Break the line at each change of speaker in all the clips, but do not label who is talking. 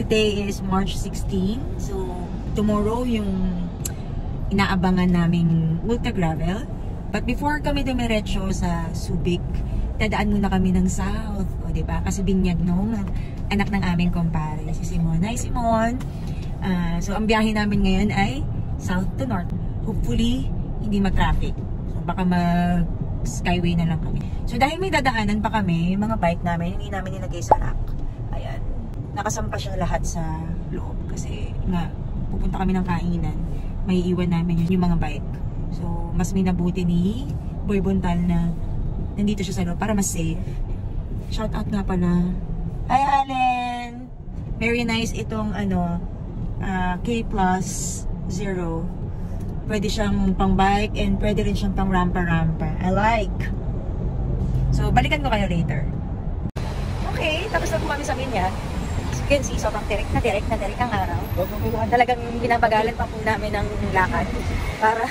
Today is March 16. So, tomorrow yung inaabangan naming Ultra Gravel. But before kami dumiretso sa Subic, dadaan muna kami ng South. O, diba? Kasi binyag nung anak ng aming kumpare, si Simon. Hi, Simon! So, ang biyahe namin ngayon ay South to North. Hopefully, hindi mag-traffic. So, baka mag-skyway na lang kami. So, dahil may dadaanan pa kami, yung mga bike namin, hindi namin nilagay sa rack. Ayan. Nakasampa siya lahat sa loob. Kasi nga, pupunta kami ng kainan. May iwan namin yung mga bike. So, mas minabuti ni Boy Buntal na nandito siya sa loob para mas safe. Shout out nga pala. Hi, Allen! Very nice itong K Plus Zero. Pwede siyang pang bike and pwede rin siyang pang rampa-rampa. I like! So, balikan ko kayo later. Okay, tapos na po kami sa Binyag. As you can see, sobrang tirik ang araw. Talagang binabagalan pa po namin ng lakad para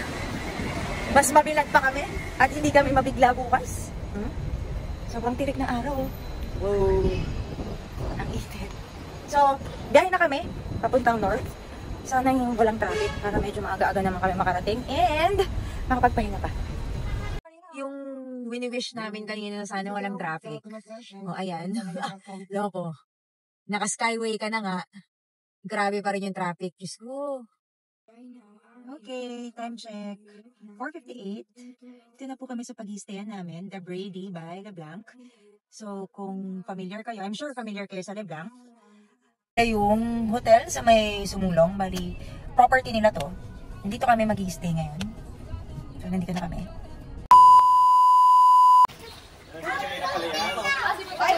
mas mabilag pa kami at hindi kami mabigla bukas. Sobrang tirik na araw. Wow! Ang itit. So, biyahe na kami papuntang north. Sana yung walang traffic para medyo maaga-aga naman kami makarating and makapagpahinga pa. Yung wini-wish namin kanina na sana walang traffic. O, ayan. Loko. Naka-skyway ka na nga. Grabe pa rin yung traffic. Diyos ko. Okay, time check. 4:58. Ito na po kami sa pag-i-stayan namin. The Brady by LeBlanc. So, kung familiar kayo, I'm sure familiar kayo sa LeBlanc. Yung hotel sa may Sumulong, bali, property nila to. Nandito kami mag-i-stay ngayon. So, nandito na kami.
Ay,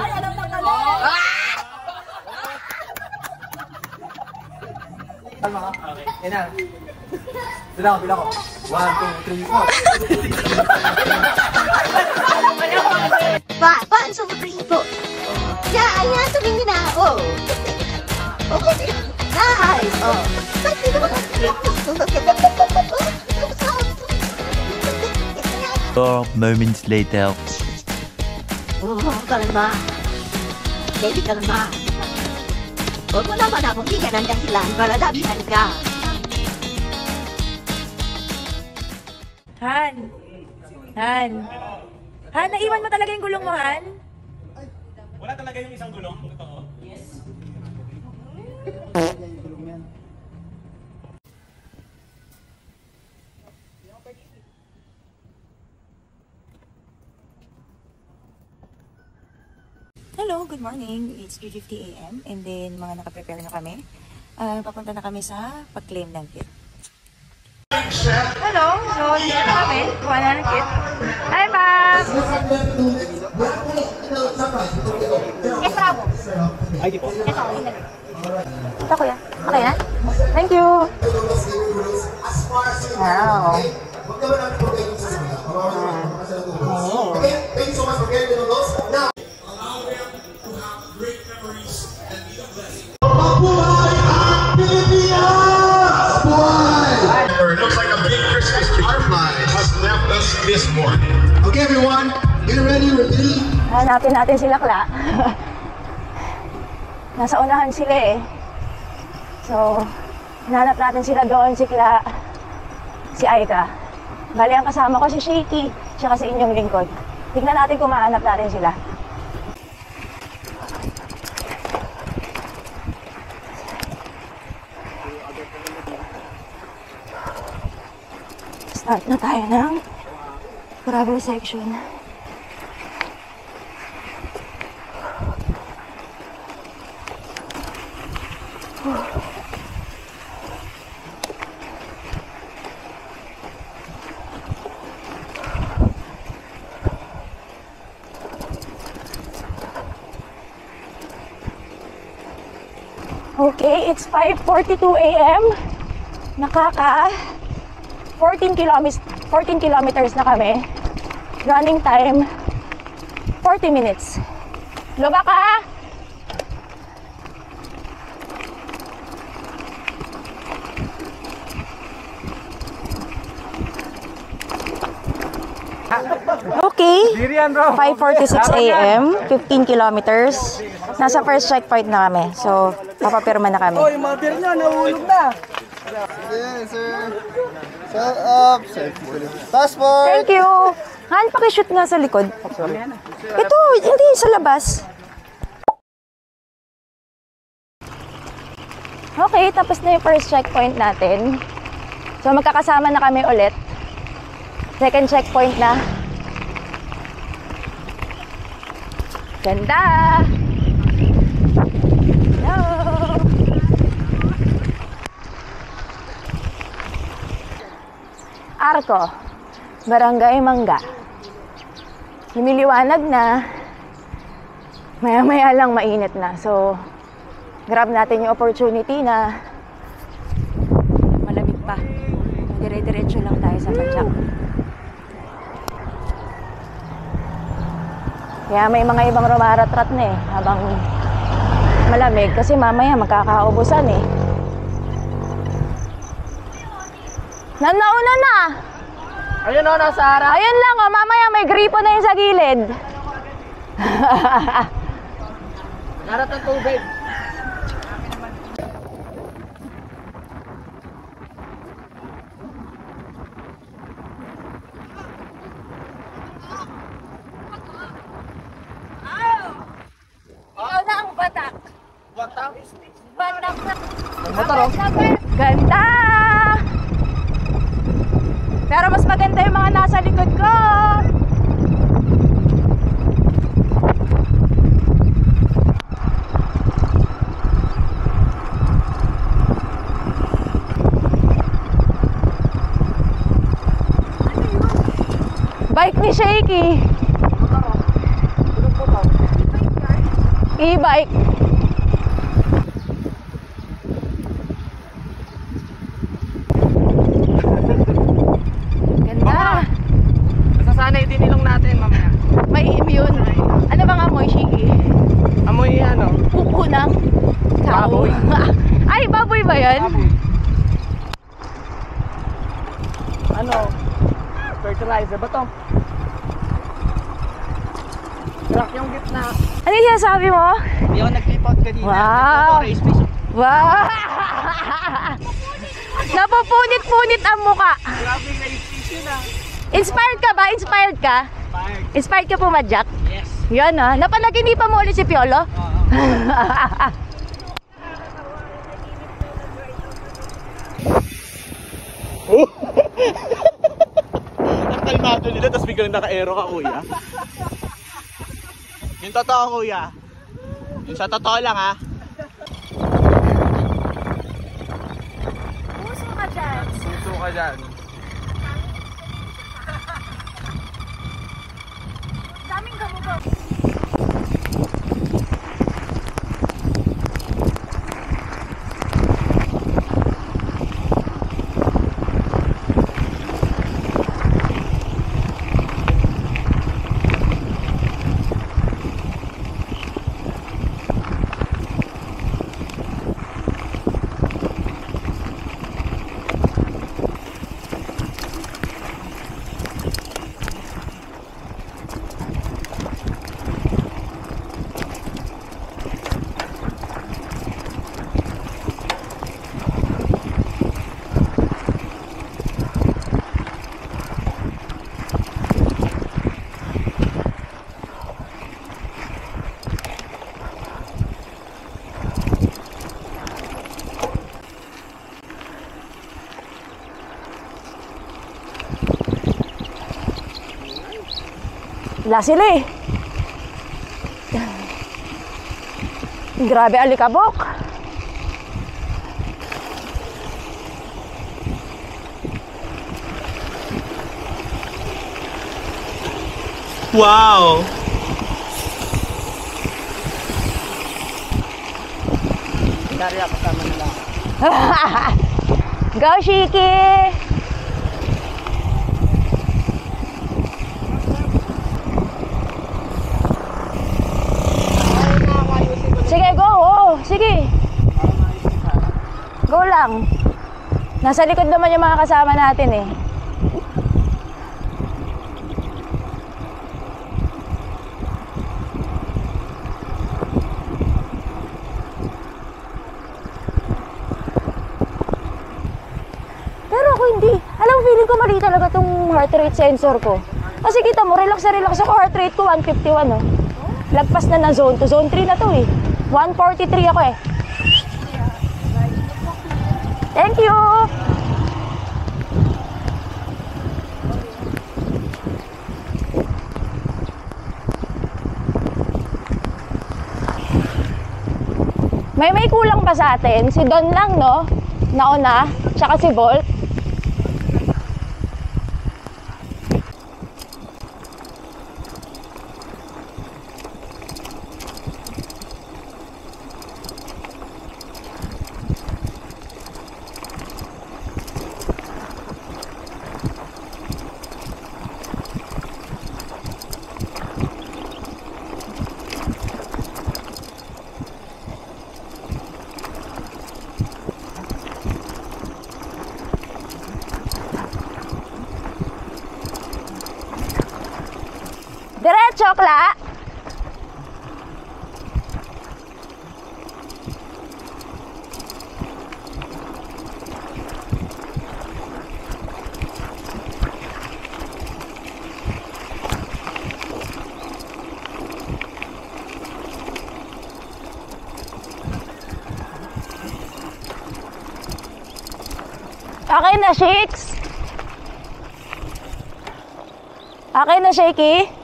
alam na pala!
Okay, yan na. Bilang ko. 1, 2, 3, 4.
Paano sa prito? Ya, ayan, tumingin na ako. Okay, nice. Oh.
4 moments later.
Kalma. Baby, kalma. Huwag mo naman akong bigyan ng dahilan para dabihan ka.
Han! Han! Han, naiwan mo talaga yung gulong mo, Han?
Wala talaga yung isang gulong? Totoo? Yes.
Hello, good morning. It's 3:50 AM and then mga nakaprepare na kami. Papunta na kami sa pag-claim ng kit. Hello, so dito na kami. Kuha na ng kit. Hi, ma'am!
Esrabo.
Ay, di po.
Ito, kuya. Okay na? Thank you! Wow!
Thank you so much for getting to those. Now, it looks like a big Christmas tree. Fireflies has left us this morning. Okay, everyone, get ready, ready.
Hanapin natin sila, Kla. Nasa unahan sila eh. So, hinanap natin sila doon, si Kla, si Aika. Bali, ang kasama ko si Shaky, tsaka si inyong lingkod. Tignan natin kung mahanap natin sila. Start na tayo ng gravel section. Okay, it's 5:42 AM. Nakaka 14 kilometers na kami. Running time 40 minutes. Luba ka! Okay. 5:46 a.m. 15 kilometers. Nasa first checkpoint na kami. So, papapirma na kami.
Yung mga beer nyo, nahulog na.
Yes, sir. Shut up. Passport.
Thank you. Han, pakishoot nga sa likod. Ito, hindi sa labas. Okay, tapos na yung first checkpoint natin. So, magkakasama na kami ulit. Second checkpoint na. Ganda! Hello! Arco, Barangay Mangga. Lumiliwanag na. Maya-maya lang mainit na. So, grab natin yung opportunity na malamig pa. Dire-diretso lang tayo sa Padjak. Kaya may mga ibang rumaratrat na eh, habang malamig. Kasi mamaya magkakaubusan eh. Nauna na!
Ayun o, nasa harap.
Ayun lang oh, mamaya may gripo na yun sa gilid.
Harap ng tubig.
Ikaw na ang batak.
Batak?
Batak na.
Motor oh.
Ganda! Pero mas maganda yung mga nasa likod ko. Bike ni Shaky. E-bike. Ganda.
Nasasanay din ilong natin mamaya.
May immune. Ano bang amoy, Shaky?
Amoy ano?
Puko ng tao.
Baboy.
Ay, baboy ba yan?
Baboy. Ano? Fertilizer ba to? Crack yung gitna.
Ano yung sabi mo?
Hindi ako nag-clip out kanina.
Wow! Wow! Napupunit-punit ang muka.
Grabe na yung na.
Inspired ka ba? Inspired ka? Inspired ka pumadyak?
Yes.
Yan ah. Napanaginipan mo ulit si Piolo?
Ang kalmado nila, tapos biglang naka-aero ka, kuya. Yung totoo, kuya. Yung sa totoo lang, ha?
Puso ka dyan.
Puso ka dyan.
Daming gamugaw. Wala sila eh. Grabe alikabok.
Wow!
Dari ako kasama nila.
Go, Shiki! Sige, go! Oh, sige! Go lang! Nasa likod naman yung mga kasama natin eh.
Ako hindi. Alam mo, feeling ko mali talaga tong heart rate sensor ko. Kasi kita mo, relax na relax ako. Heart rate ko 151, oh. Lagpas na ng zone 2. Zone 3 na to eh. 143 ako eh. Thank you! May kulang pa sa atin. Si Don lang, no? Nauna. Tsaka si Volt. Diretso, Kla! Okay na, Shakes? Okay na, Shaky?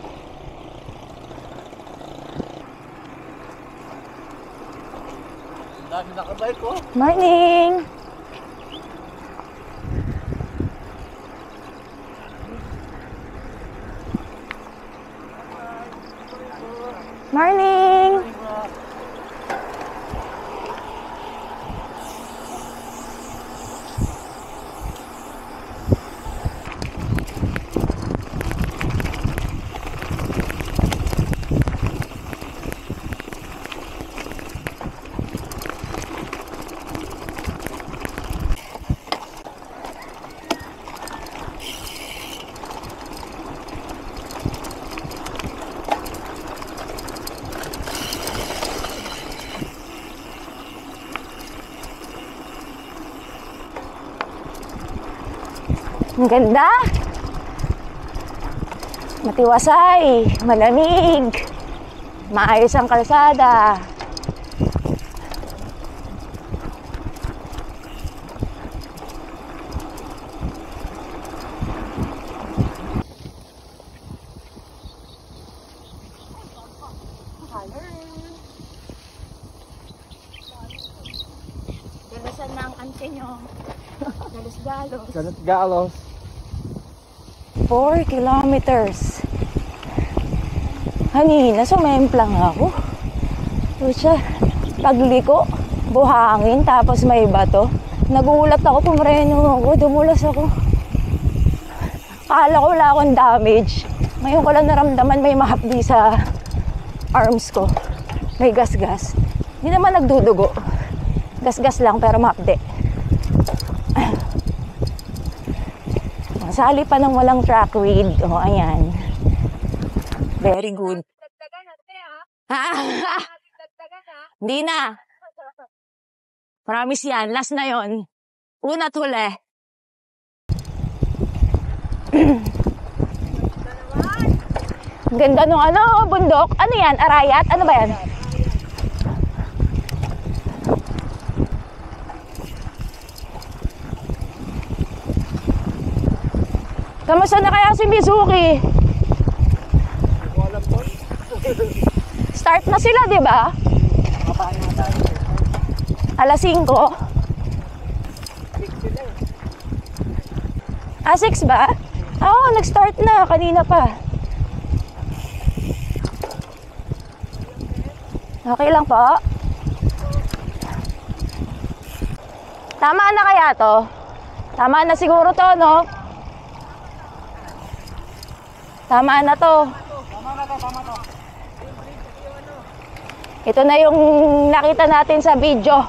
Dami nakabay ko.
Morning! Morning! Ang ganda! Matiwasay, malamig, maayos ang kalsada. Dalasan ng ante nyo. Galos-galos.
Galos-galos.
4 kilometers. Kanina, sumemplang ako. Pucha, pagliko, buhangin, tapos may bato. Nagulat ako, pumreno ako, dumulas ako. Akala ko wala akong damage. Ngayon ko lang naramdaman may mahapdi sa arms ko. May gas-gas. Hindi naman nagdudugo. Gas-gas lang pero mahapdi. Sali pa ng walang trackweed. Oh, ayan. Very good. Hindi na. Promise yan. Last na yon. Una at huli. Ganda nung ano, bundok. Ano yan? Arayat? Ano ba yan? Kamusta na kaya si Mizuki? Start na sila, di ba? Alas 5. 6 ba? Oo, nag-start na. Kanina pa. Okay lang po. Tama na kaya to? Tama na siguro to, no? Tama na to. Ito na yung nakita natin sa video.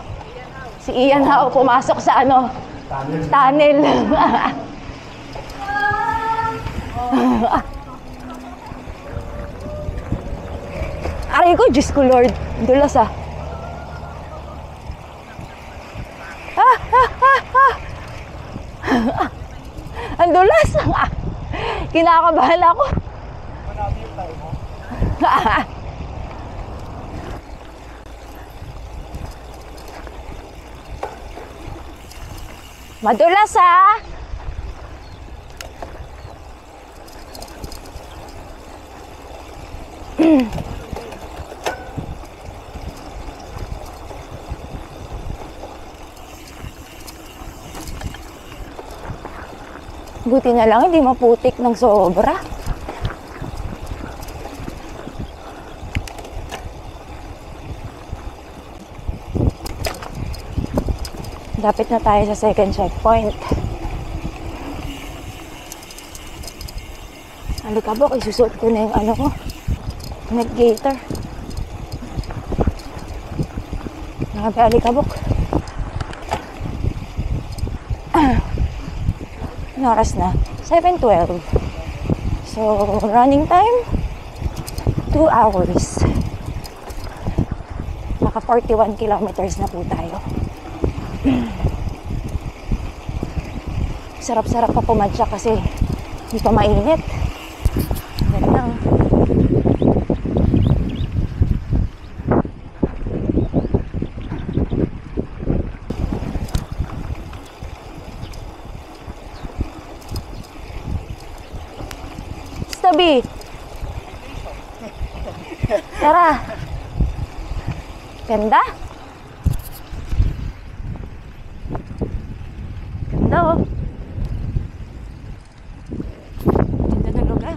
Si Ian Hao pumasok sa ano? Tunnel. Aray ko, Diyos ko Lord. Dulas ah. Ah. Ang dulas. Kinakabahan ako. Madulas ha. Buti na lang hindi maputik ng sobra. Dapit na tayo sa second checkpoint. Alikabok, isusuot ko na yung ano ko, neck gaiter. Nakabi-alikabok. Ano oras na? 7:12. So, running time 2 hours. Naka 41 kilometers na po tayo. Sarap-sarap pa pumadya kasi hindi pa mainit. Ganun lang. Tabi. Tara. Ganda. Ganda oh. Ganda ng lugar.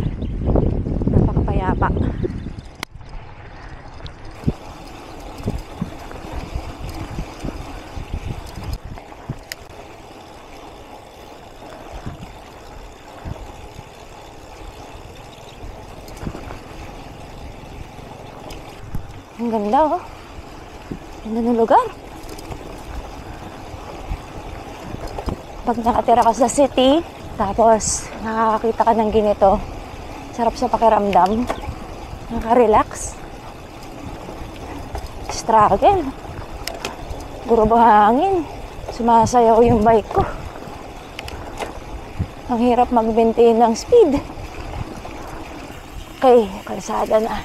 Napakapayapa. Ang ganda oh. Ganda ng lugar. Pag nakatira ka sa city, tapos nakakakita ka ng ganito, sarap sa pakiramdam. Nakaka-relax. Struggle. Puro buhangin. Sumasayaw yung bike ko. Ang hirap mag-maintain ng speed. Okay, kalsada na.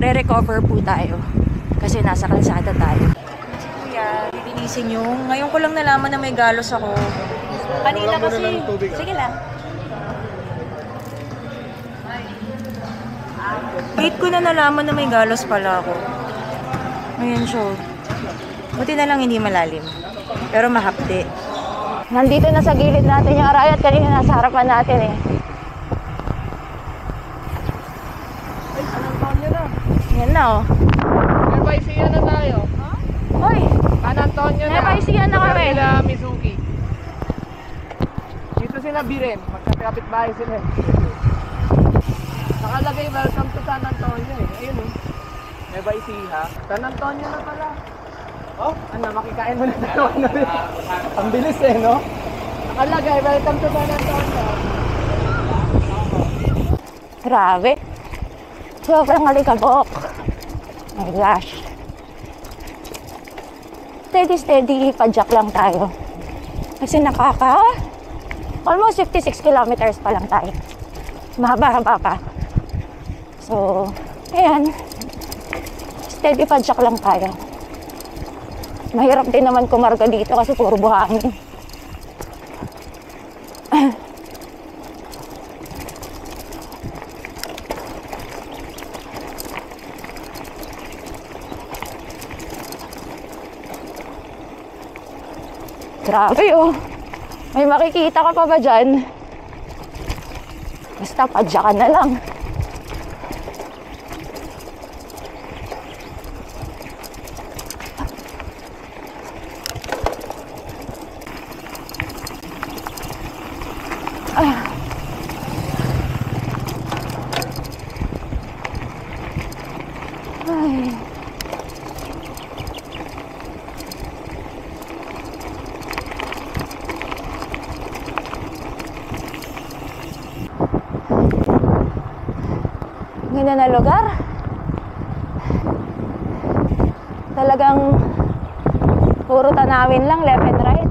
Re-recover po tayo kasi nasa kalsada tayo. Si Kuya, lilinisin yung ngayon ko lang nalaman na may galos ako. Kanina kasi, sige lang. Wait ko na nalaman na may galos pala ako. Ayan siya. Buti na lang hindi malalim. Pero mahapdi. Nandito na sa gilid natin yung arayat. Kanina nasa harapan natin eh. Yan na oh.
Nearby siya na tayo.
Hoy!
San Antonio na.
Nearby siya na kami.
Sila Mizuki. Dito sila Biren. Magkapit bahay sila. Nakalagay welcome to San Antonio eh. Ayun oh. Nearby siya. San Antonio na pala. Oh, ano, makikain mo na tayo. Ang bilis eh, no? Nakalagay welcome to San Antonio.
Grabe. Sobrang alikabok. My gosh. Steady, padyak lang tayo. Kasi almost 56 kilometers pa lang tayo. Mahaba-haba pa. So, ayan. Steady padyak lang tayo. Mahirap din naman kumarga dito kasi puro buhangin. Grabe oh. May makikita ka pa ba dyan? Basta padyakan na lang. Ay. Ganda na lugar. Talagang puro tanawin lang, left and right.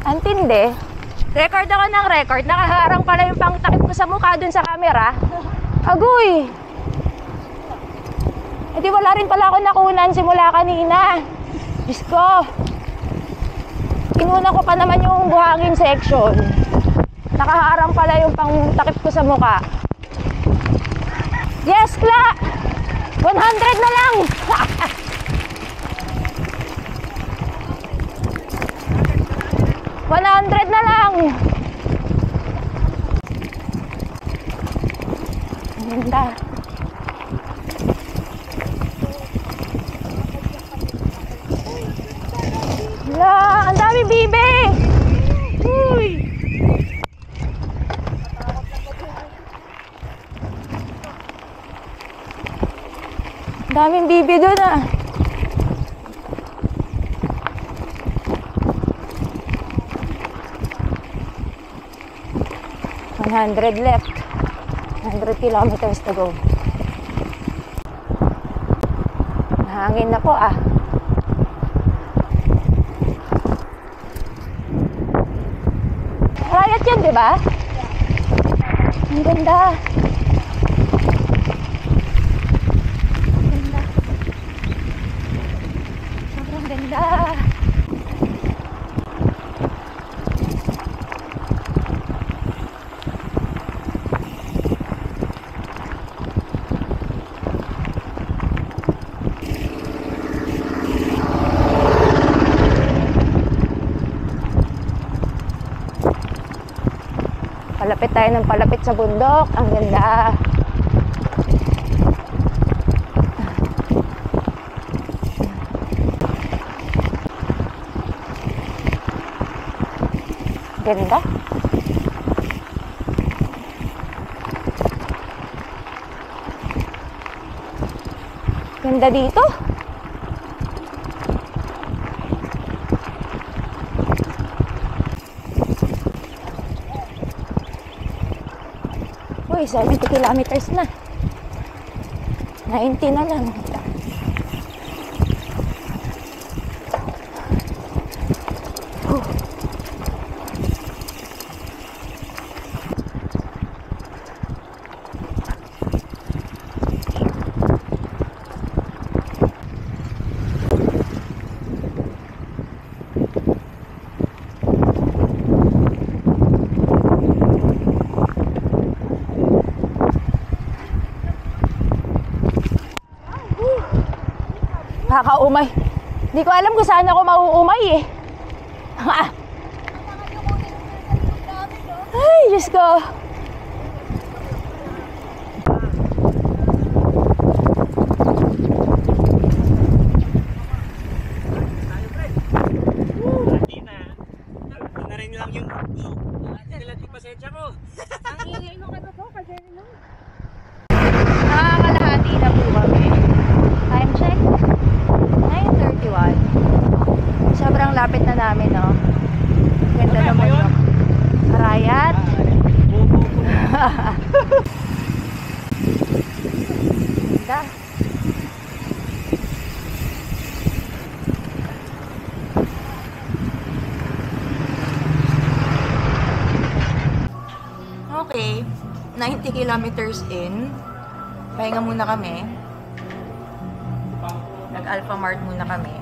Antindi. Record ako ng record. Nakaharang pala yung pangtakip ko sa mukha dun sa camera. Agoy! E di wala rin pala ako nakunan simula kanina. Diyos ko. Kinuna ko pa naman yung buhangin section. Nakaharang pala yung pangtakip ko sa mukha. Yes, Kla! 100 na lang! 100 na lang. Ang ganda. Hala, ang dami bibe. Uy. Ang daming bibe doon ah. $100 left. 100 kilometers to go. Hangin na po ah. Riot yan, di ba? Ang ganda. Ang ganda. Sobrang ganda. Palapit tayo ng palapit sa bundok. Ang ganda. Ganda. Ganda dito. Uy, 70 kilometers na. 90 na lang. Kakaumay. Hindi ko alam kung saan ako mauumay eh. Ay, Diyos ko.
Na rin lang yung relative pasensya ko.
Ang ingay mo ka po kasi nakakalahati na po kami. Time check. 9:31. Sobrang lapit na namin, no? Ganda naman yung Arayat. Ganda. Okay, 90 kilometers in. Pahinga muna kami. Nag-Alphamart muna kami.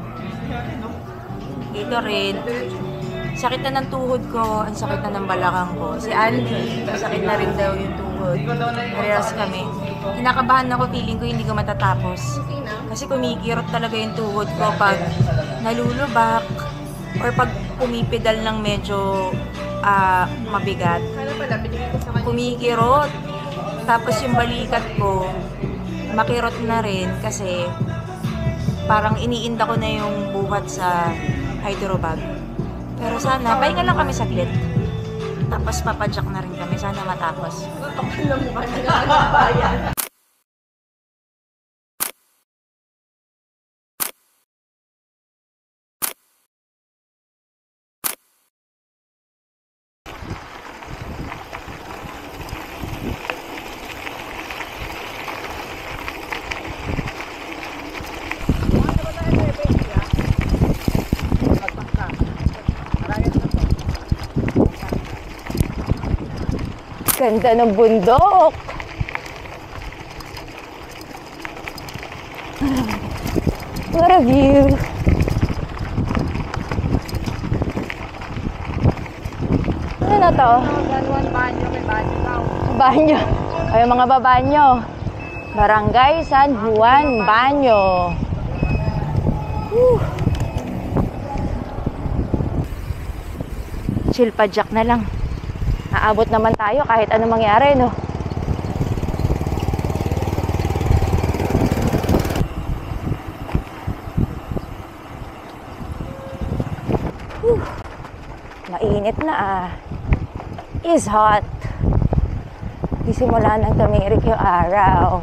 Gatorade. Sakit na ng tuhod ko. Ang sakit na ng balakang ko. Si Andy, sakit na rin daw yung tuhod tuhod. Parehas kami. Kinakabahan ako, feeling ko hindi ko matatapos. Kasi kumikirot talaga yung tuhod ko pag nalulubak or pag pumipedal ng medyo mabigat. Kumikirot. Tapos yung balikat ko, makirot na rin kasi parang iniinda ko na yung buhat sa hydrobag. Pero sana, pahinga lang kami saglit. Tapos papadyak na rin kami. Sana matapos. Ganda ng bundok. What a view. Ano na to? Banyo. Ay, mga babanyo. Barangay San Juan Banyo. Chill pa jack na lang. Aabot naman tayo kahit ano mangyari, no? Mainit na It's hot. Simula nang tumirik yung araw.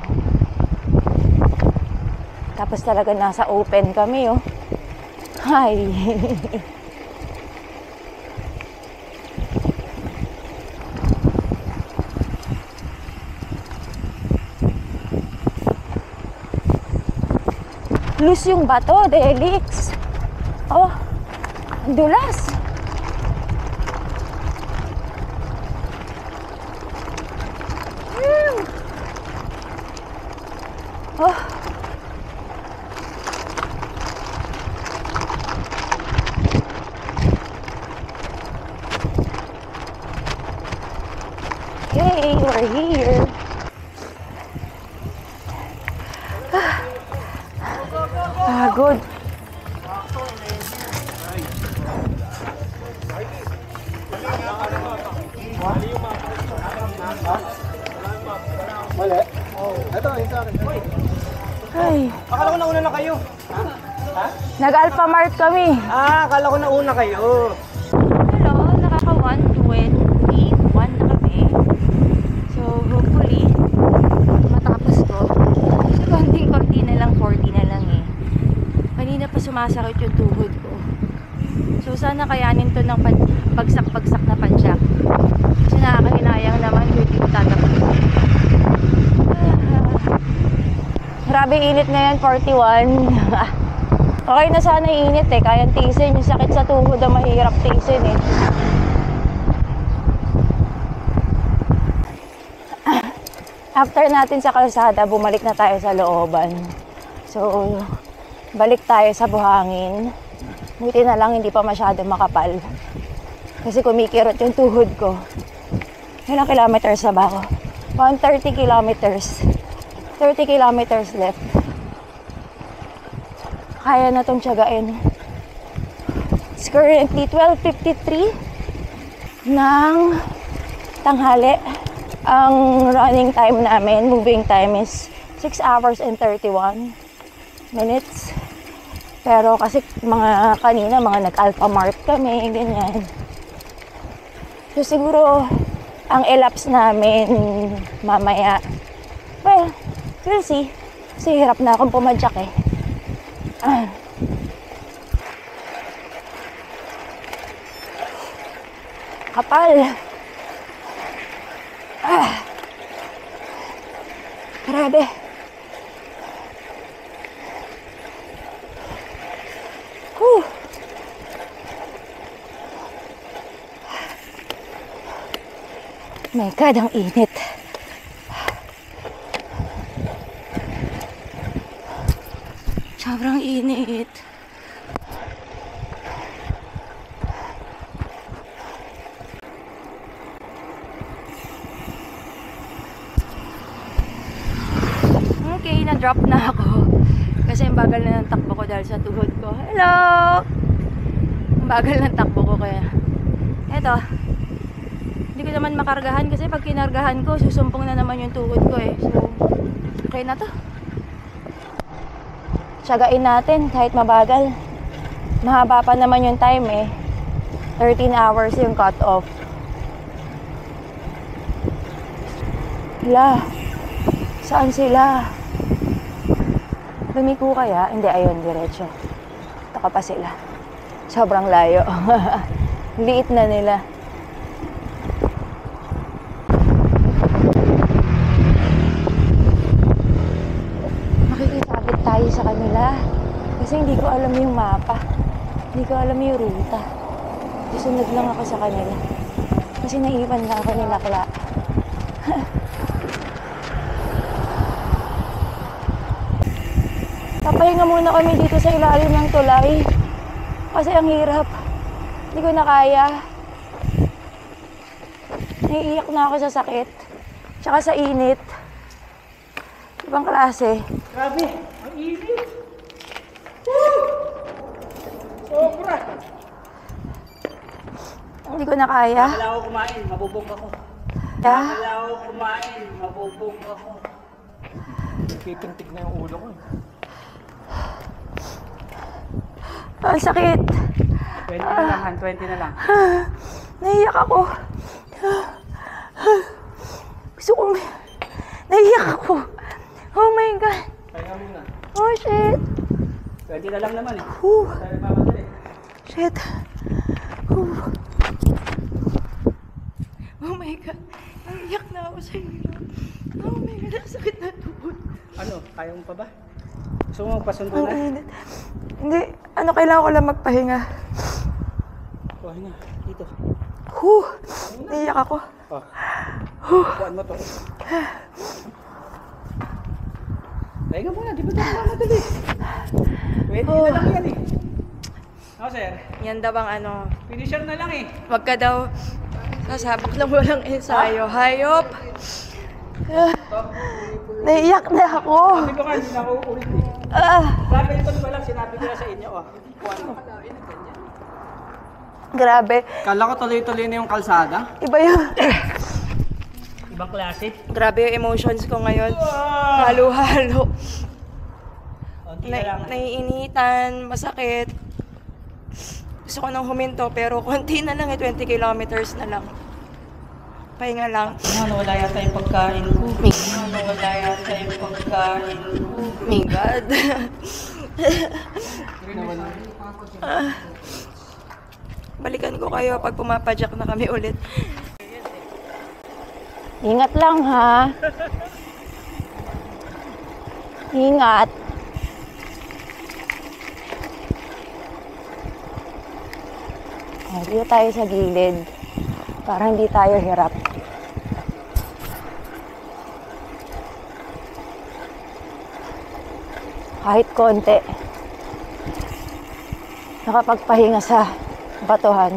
Tapos talaga nasa open kami, oh. Hi. Loose yung bato, Delix. Oh, dulas. Oh. Okay, we're here. Pagod.
Mali. Ito, yung sa akin.
Ay.
Akala ko nauna na kayo. Ha?
Nag-Alpha Mart kami.
Akala ko nauna kayo.
Hello, nakaka 1:21 na kami. So, hopefully, matapos ko. So, konti-konti na lang, 40 na lang eh. Kanina pa sumasakit yung tuhod ko. So, sana kayanin to ng bagsak-bagsak na padyak. Kasi nakakahinayang naman kung hindi ko tatapos. Grabe init ngayon, 41. Okay na sana init eh, kayang tiisin. Yung sakit sa tuhod na mahirap tiisin eh. After natin sa kalsada, bumalik na tayo sa looban. So, balik tayo sa buhangin. Buti na lang hindi pa masyado makapal. Kasi kumikirot yung tuhod ko. Ilang kilometers na ba ako? 130 kilometers. 30 kilometers left. Kaya na itong tiyagain. It's currently 12:53 ng tanghali. Ang running time namin, moving time is 6 hours and 31 minutes. Pero kasi mga kanina, mga nag-Alpha Mart kami, ganyan. So siguro, ang elapse namin mamaya, well, we'll see. Kasi hirap na akong pumadyak eh. Kapal. Grabe. My God, ang init. Sobrang init. 10K na drop na ako. Kasi ang bagal na ng takbo ko dahil sa tuhod ko. Hello! Ang bagal ng takbo ko kaya. Eto. Hindi ko naman makargahan kasi pag kinargahan ko, susumpong na naman yung tuhod ko eh. So, okay na to. Tiyagain natin kahit mabagal. Mahaba pa naman yung time eh. 13 hours yung cut off. Hala. Saan sila? Lumiko kaya? Hindi, ayun, diretso. Taka pa sila. Sobrang layo. Liit na nila. Makikisabit tayo sa kanila. Kasi hindi ko alam yung mapa. Hindi ko alam yung ruta. Susunod lang ako sa kanila. Kasi naiwan na ako nila Kla. Papahinga muna kami dito sa ilalim ng tulay. Kasi ang hirap. Hindi ko na kaya. Naiiyak na ako sa sakit. Tsaka sa init. Ibang klase.
Grabe, ang init. Woo! Sobra.
Hindi ko na kaya.
Wala ako kumain, mabubog ako.
Yeah.
Wala ako kumain, mabubog ako. Pitintig na yung ulo ko.
Ang sakit.
20 na lang, Han. 20 na lang.
Naiiyak ako. Gusto kong... Naiiyak ako. Oh my God.
Pahinga muna.
Oh shit.
20 na lang naman eh.
Whew.
Tayo mamadali.
Shit. Whew. Oh my God. Naiiyak na ako sa iyo. Oh my God. Ang sakit na tuhod.
Ano? Kaya mo pa ba? Gusto mo magpasundo
Ang
na?
init. Hindi. Ano, kailangan ko lang magpahinga.
Pahinga. Dito.
Whew. Naiiyak ako.
Oh. Kuhaan mo to. Pahinga muna. Di ba tayo mamadali? 20 na lang yan eh. Ako sir.
Yan daw bang ano.
Finisher na lang eh.
Wag ka daw. Sasabak lang walang ensayo. Hayop. Naiiyak na ako.
Sabi ko nga, hindi na ako uulit eh. Grabe ito pa lang, sinabi ko na sa inyo. Oh. Kuhaan mo.
Grabe.
Kala ko tuloy-tuloy na yung kalsada.
Iba yun.
Ibang klase.
Grabe yung emotions ko ngayon. Halo-halo. Naiinitan, masakit. Gusto ko nang huminto pero konti na lang 20 kilometers na lang. Pahinga lang.
Wala yata yung pagkain ko. Wala yata yung pagkain ko.
My God. Balikan ko kayo pag pumapadyak na kami ulit. Ingat lang ha. Ingat. Dito tayo sa gilid. Para hindi tayo hirap. Kahit konti. Nakapagpahinga sa batuhan.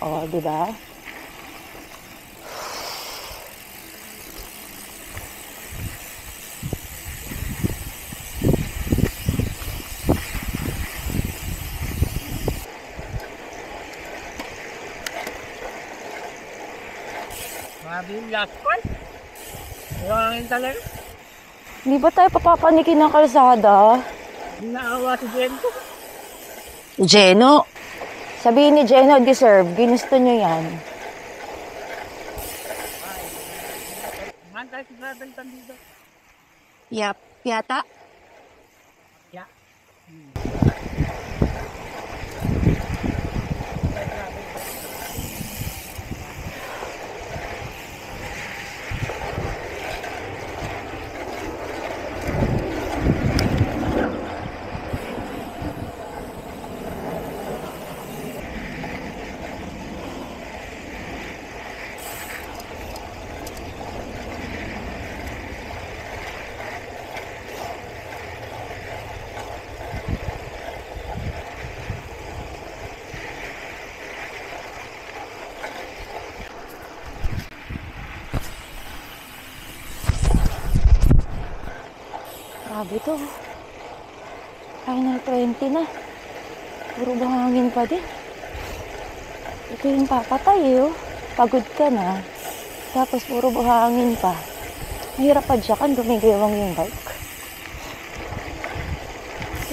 Oh, di ba?
Grabe yung last part. Iwangin talaga.
Hindi ba tayo papapanikin ng kalsada?
Naawa si Jento.
Jeno? Sabihin ni Jeno, deserve. Ginusto nyo yan.
Hantay si Gravel dito.
Yap. Yata?
Yeah.
Grabe to. Final 20 na. Puro buhangin pa din. Ito yung papatay oh. Pagod ka na. Tapos puro buhangin pa. Mahirap pa dyan, gumigawang yung bike.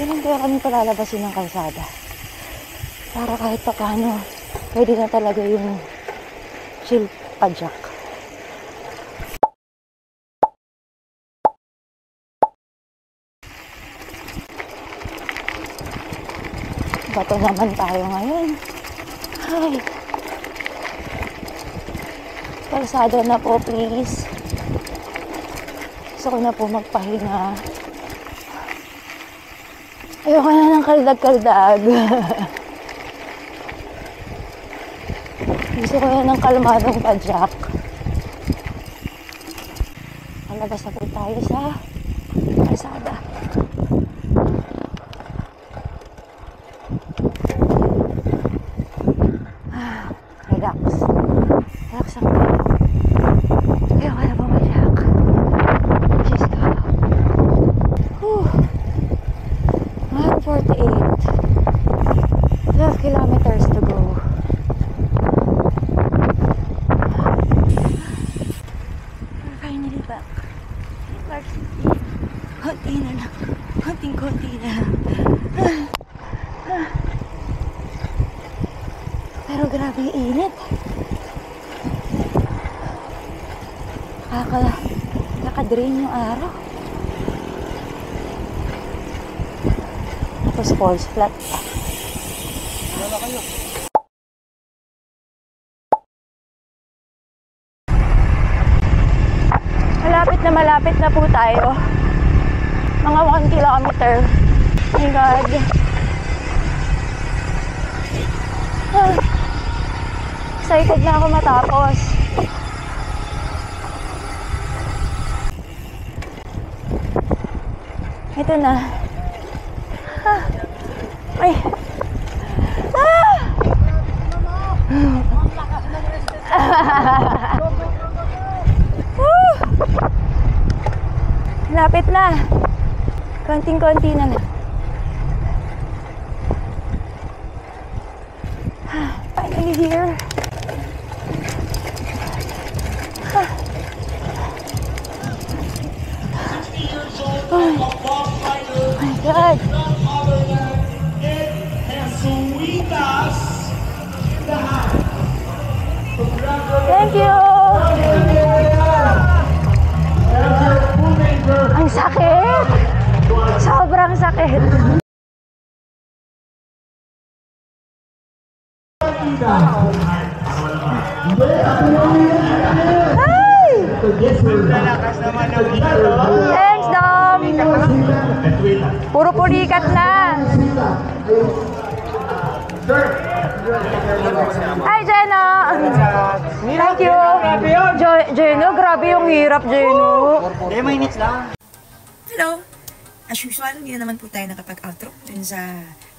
Yan kaya kami palalabasin ng kalsada. Para kahit pa paano, pwede na talaga yung chill padyak. Bato naman tayo ngayon. Ay. Kalsada na po, please. Gusto ko na po magpahinga. Ayoko na ng kaldag-kaldag. Gusto ko na ng kalmadong padyak. Palabas na po tayo sa kalsada. Relax. Relax lang tayo. Ayoko na po padyak. Just go. 148. 12 kilometers to go. We're finally back. Park City. Konti na lang. Konting-konti na lang. Pero grabe yung init. Naka-drain yung araw. Tapos falls flat pa. Malapit na po tayo. Mga 1 kilometer. Oh my God. Excited na ako matapos. Ito na. Ay. Lapit na. Konting-konti na lang. Finally here. Oh my God. Thank you. Ang sakit. Sobrang sakit. Hi! Thanks, Dom. Puro pulikat na. Hi, Jenna. Thank you. Jenna, grabe yung hirap, Jenna.
Hello! As usual, hindi na naman po tayo nakapag-outro dun sa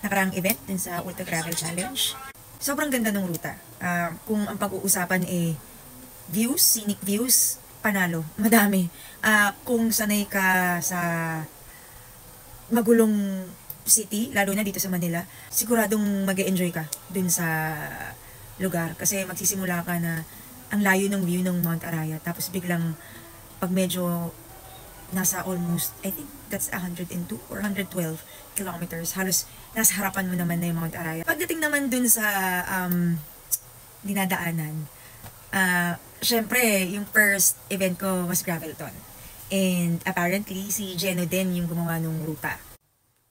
nakaraang event, dun sa Ultra Gravel Challenge. Sobrang ganda ng ruta. Kung ang pag-uusapan views, scenic views, panalo. Madami. Kung sanay ka sa magulong city, lalo na dito sa Manila, siguradong mag-e-enjoy ka dun sa lugar. Kasi magsisimula ka na ang layo ng view ng Mount Arayat. Tapos biglang pag medyo nasa almost, I think that's 102 or 112 kilometers. Halos nasa harapan mo naman na yung Mount Arayat. Pagdating naman dun sa dinadaanan, syempre, yung first event ko was Gravelton. And apparently, si Geno din yung gumawa ng ruta.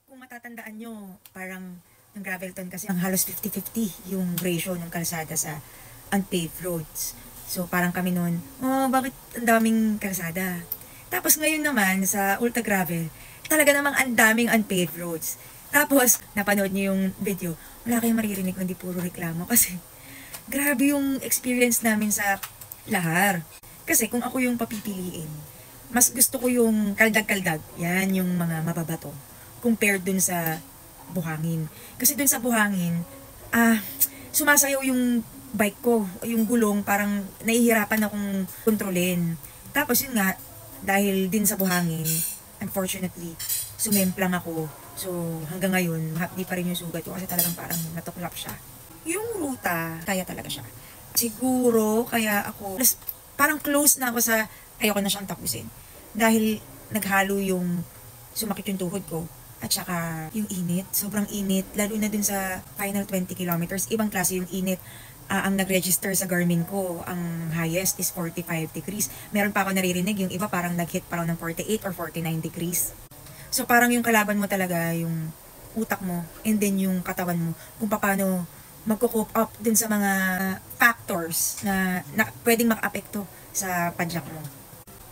Kung matatandaan nyo, parang ng Gravelton kasi ang halos 50-50 yung ratio ng kalsada sa unpaved roads. So parang kami noon, bakit ang daming kalsada? Tapos ngayon naman sa Ultra Gravel, talaga namang ang daming unpaved roads. Tapos napanood niyo yung video, wala kayong maririnig kundi puro reklamo kasi grabe yung experience namin sa lahar. Kasi kung ako yung papipiliin, mas gusto ko yung kaldag-kaldag, yan yung mga mababato, compared dun sa buhangin. Kasi dun sa buhangin, sumasayaw yung bike ko, yung gulong, parang nahihirapan akong kontrolin. Tapos yun nga, dahil din sa buhangin, unfortunately, sumemplang ako. So, hanggang ngayon, mahapdi pa rin yung sugat ko kasi talagang parang natuklap siya. Yung ruta, kaya talaga siya. Siguro, kaya ako, parang close na ako sa, ayoko na siyang tapusin. Dahil naghalo yung sumakit yung tuhod ko. At saka yung init, sobrang init. Lalo na dun sa final 20 kilometers, ibang klase yung init. Ang nag-register sa Garmin ko, ang highest is 45 degrees. Meron pa ako naririnig, yung iba parang nag-hit pa raw ng 48 or 49 degrees. So parang yung kalaban mo talaga, yung utak mo, and then yung katawan mo, kung paano magko-cope up dun sa mga factors na pwedeng maka-apekto sa padyak mo.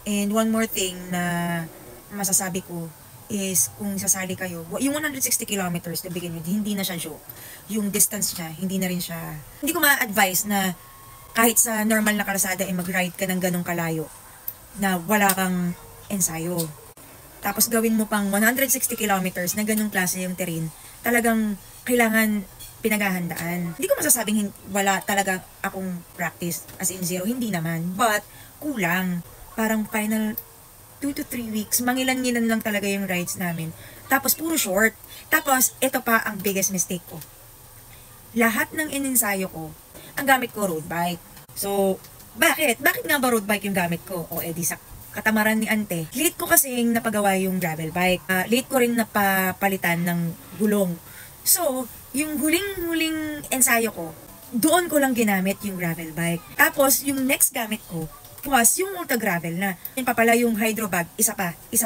And one more thing na masasabi ko is kung sasali kayo, yung 160 kilometers na begin with, hindi na siya joke. Yung distance niya, hindi na rin siya, hindi ko ma-advise na kahit sa normal na kalsada ay mag-ride ka ng ganong kalayo na wala kang ensayo. Tapos gawin mo pang 160 kilometers na ganong klase yung terrain, talagang kailangan pinaghahandaan. Hindi ko masasabing wala talaga akong practice as in zero, hindi naman. But, kulang. Parang final 2 to 3 weeks, mangilan-ngilan lang talaga yung rides namin. Tapos, puro short. Tapos, ito pa ang biggest mistake ko. Lahat ng ininsayo ko, ang gamit ko road bike. So, bakit? Bakit nga ba road bike yung gamit ko? O edi sa katamaran ni ante. Late ko kasing napagawa yung gravel bike. Late ko rin napapalitan ng gulong. So, yung huling ensayo ko, doon ko lang ginamit yung gravel bike. Tapos, yung next gamit ko, was yung ultra gravel na. Yung papala yung hydro bag, isa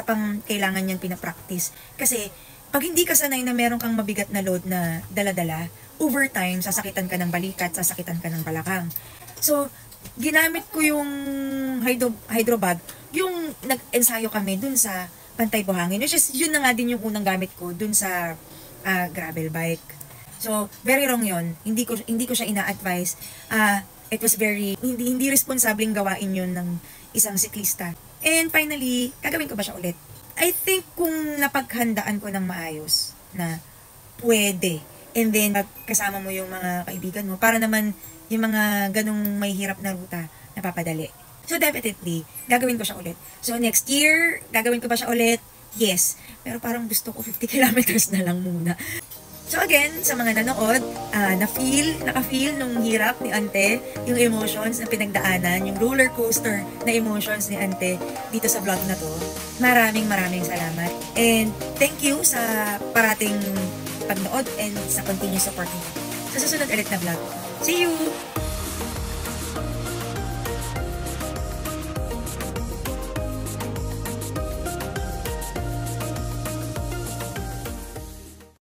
pang kailangan niyang pinapractice. Kasi, pag hindi ka sanay na meron kang mabigat na load na dala-dala, over time, sasakitan ka ng balikat, sasakitan ka ng balakang. So, ginamit ko yung hydro bag, yung nag-ensayo kami dun sa Pantay Buhangin. Which is, yun na nga din yung unang gamit ko dun sa gravel bike. So, very wrong yun. Hindi ko siya ina-advise. It was hindi responsableng gawain yun ng isang siklista. And finally, gagawin ko ba siya ulit? I think kung napaghandaan ko ng maayos na pwede, and then kasama mo yung mga kaibigan mo, para naman yung mga ganong may hirap na ruta napapadali. So definitely, gagawin ko siya ulit. So next year, gagawin ko ba siya ulit? Yes. Pero parang gusto ko 50 kilometers na lang muna. So again, sa mga nanood, naka-feel nung hirap ni ante, yung emotions na pinagdaanan, yung roller coaster na emotions ni ante dito sa vlog na to. Maraming salamat. And thank you sa parating pagnood and sa continuous support niyo. Sa susunod ulit na vlog. See you!